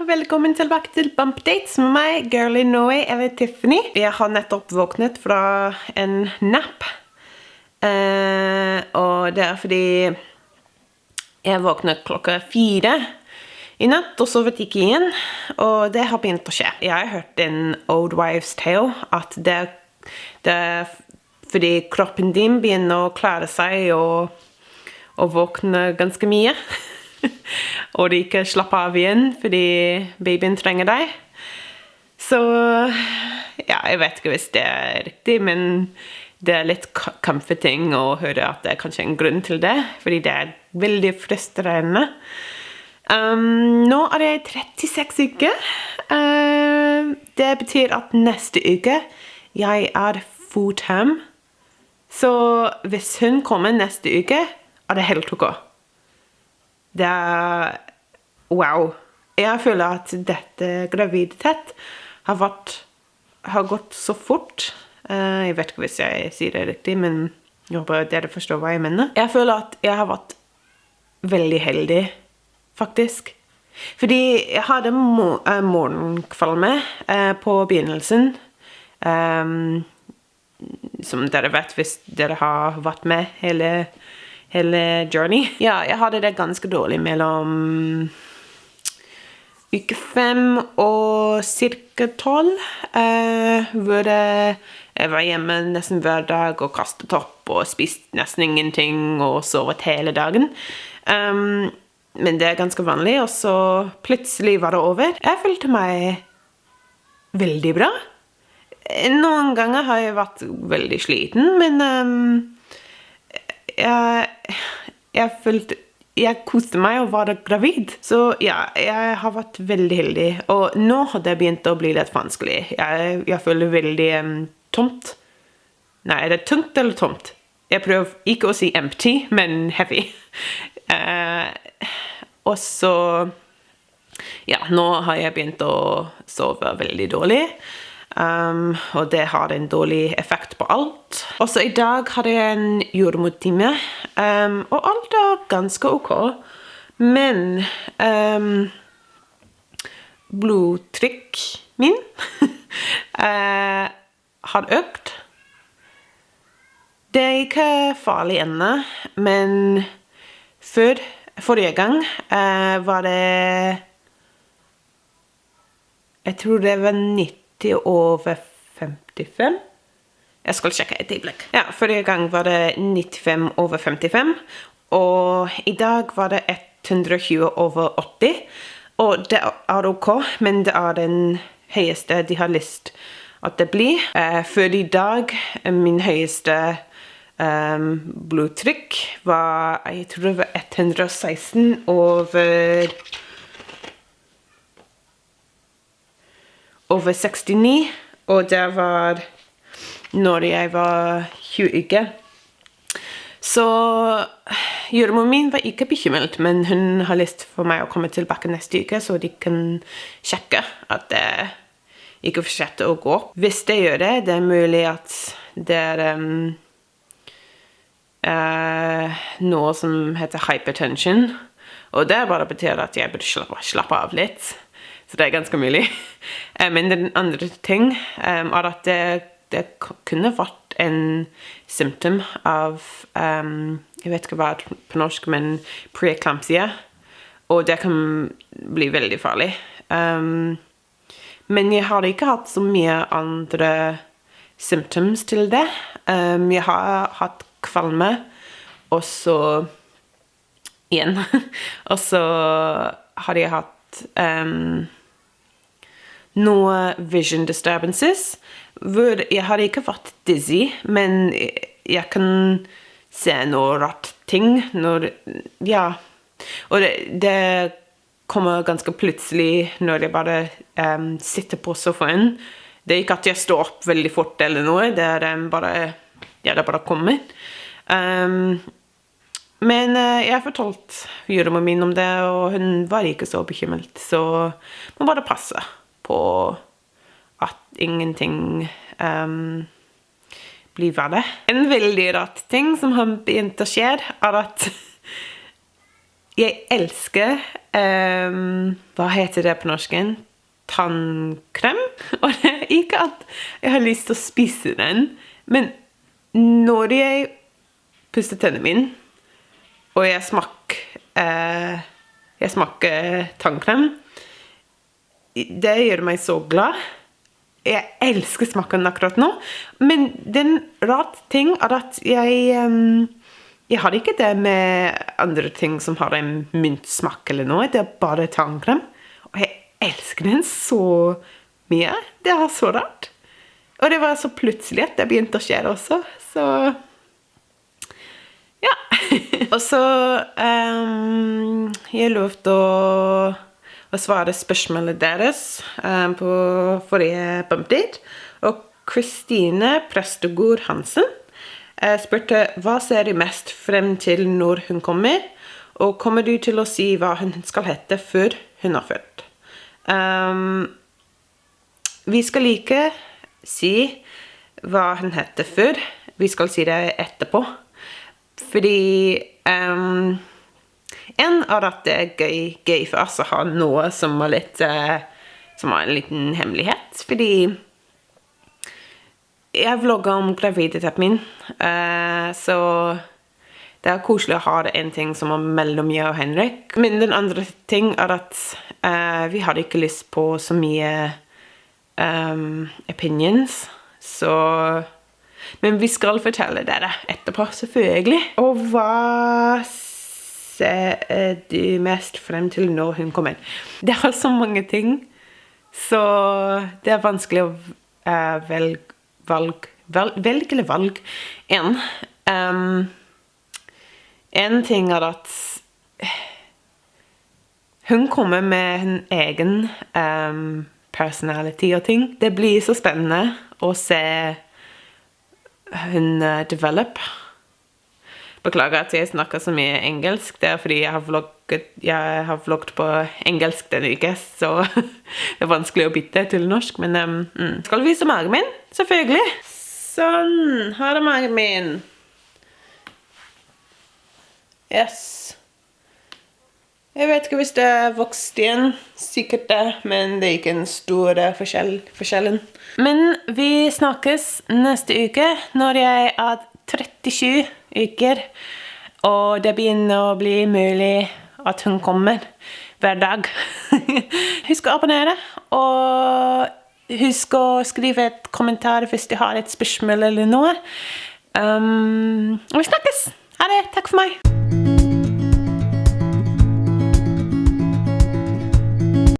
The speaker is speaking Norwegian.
velkommen tilbake til Bump Dates med meg, Girlie Noe eller Tiffany. Jeg har nettopp våknet fra en nap. Og det fordi jeg våknet klokka 4 i natt, og sovet ikke igjen. Og det har begynt å skje. Jeg har hørt en Old Wives Tale, at det er fordi kroppen din begynner å klare seg og våkne ganske mye. Og de ikke slapper av igjen fordi babyen trenger deg. Så ja, jeg vet ikke hvis det er riktig, men det er litt comforting å høre at det er kanskje en grunn til det, fordi det er veldig frustrerende. Nå er jeg 36 uker. Det betyr at neste uke jeg er full term. Så hvis hun kommer neste uke, er det helt ok. Det er wow. Jeg føler at dette graviditet har gått så fort. Jeg vet ikke hvis jeg sier det riktig, men jeg håper dere forstår hva jeg mener. Jeg føler at jeg har vært veldig heldig, faktisk. Fordi jeg hadde morgenkvalme på begynnelsen. Som dere vet hvis dere har vært med hele journey. Ja, jeg hadde det ganske dårlig mellom uke 5 og cirka 12. Hvor jeg var hjemme nesten hver dag og kastet opp og spiste nesten ingenting og sovet hele dagen. Men det er ganske vanlig, og så plutselig var det over. Jeg følte meg veldig bra. Noen ganger har jeg vært veldig sliten, men jeg koste meg og var gravid. Så ja, jeg har vært veldig heldig. Og nå har det begynt å bli litt vanskelig. Jeg føler veldig tomt. Nei, er det tungt eller tomt? Jeg prøver ikke å si empty, men heavy. Og så ja, nå har jeg begynt å sove veldig dårlig. Og det har en dårlig effekt på alt. Også i dag hadde jeg en jordmortime, og alt er ganske ok. Men blodtrykk min har økt. Det er ikke farlig ennå, men forrige gang var det, jeg tror det var 90 over 55. Jeg skal sjekke et øyeblikk. Ja, forrige gang var det 95 over 55, og i dag var det 120 over 80. Og det er ok, men det er den høyeste de har lyst at det blir. For i dag, min høyeste blodtrykk var, jeg tror det var 116 over 69, og det var når jeg var 20 uker. Så jordmoren min var ikke bekymret, men hun har lyst for meg å komme tilbake neste uke, så de kan sjekke at det ikke fortsetter å gå. Hvis det gjør det, det er mulig at det er noe som heter hypertension, og det bare betyr at jeg burde slappe av litt. Så det er ganske mulig. Men den andre ting er at det kunne vært en symptom av, jeg vet ikke hva på norsk, men preeclampsia. Og det kan bli veldig farlig. Men jeg har ikke hatt så mye andre symptoms til det. Jeg har hatt kvalme, og så igjen. Og så har jeg hatt noe vision disturbances, hvor jeg har ikke vært dizzy, men jeg kan se noe rart ting, ja, og det kommer ganske plutselig når jeg bare sitter på sofaen. Det er ikke at jeg står opp veldig fort eller noe, det er bare kommet. Men jeg har fortalt jordmoren min om det, og hun var ikke så bekymret, så man bare passer på at ingenting blir verre. En veldig rart ting som har begynt å skje, er at jeg elsker, hva heter det på norsken? Tannkrem. Og det er ikke at jeg har lyst til å spise den, men når jeg pusser tennene mine, og jeg smaker tannkrem, det gjør meg så glad. Jeg elsker smaken akkurat nå, men den rart ting er at jeg har ikke det med andre ting som har en myntsmak eller noe. Det er bare tannkrem. Og jeg elsker den så mye. Det er så rart. Og det var så plutselig at det begynte å skje også. Så ja. Og så jeg lovte å svare spørsmålet deres på forrige bumpdate. Og Kristine Prestegård Hansen spurte, hva ser du mest frem til når hun kommer? Og kommer du til å si hva hun skal hete før hun er født? Vi skal ikke si hva hun heter før. Vi skal si det etterpå. Fordi en er at det er gøy for oss å ha noe som er litt som er en liten hemmelighet. Fordi jeg vlogger om graviditeten min, så det er koselig å ha en ting som er mellom jeg og Henrik. Men den andre ting er at vi hadde ikke lyst på så mye opinions, så... Men vi skal fortelle dere etterpå, selvfølgelig. Og hva ser du mest frem til når hun kommer? Det er så mange ting, så det er vanskelig å velge eller valg en. En ting er at hun kommer med en egen personality og ting. Det blir så spennende å se hun develop. Beklager at jeg snakker så mye engelsk. Det er fordi jeg har vlogget på engelsk denne uke, så det er vanskelig å bytte til norsk. Men skal vi vise magen min? Selvfølgelig. Sånn, her er magen min. Yes. Jeg vet ikke hvis det er vokst igjen, sikkert det, men det er ikke en stor forskjellen. Men vi snakkes neste uke når jeg er 37 uker, og det begynner å bli mulig at hun kommer hver dag. Husk å abonnere, og husk å skrive et kommentar hvis du har et spørsmål eller noe. Og vi snakkes! Ha det, takk for meg!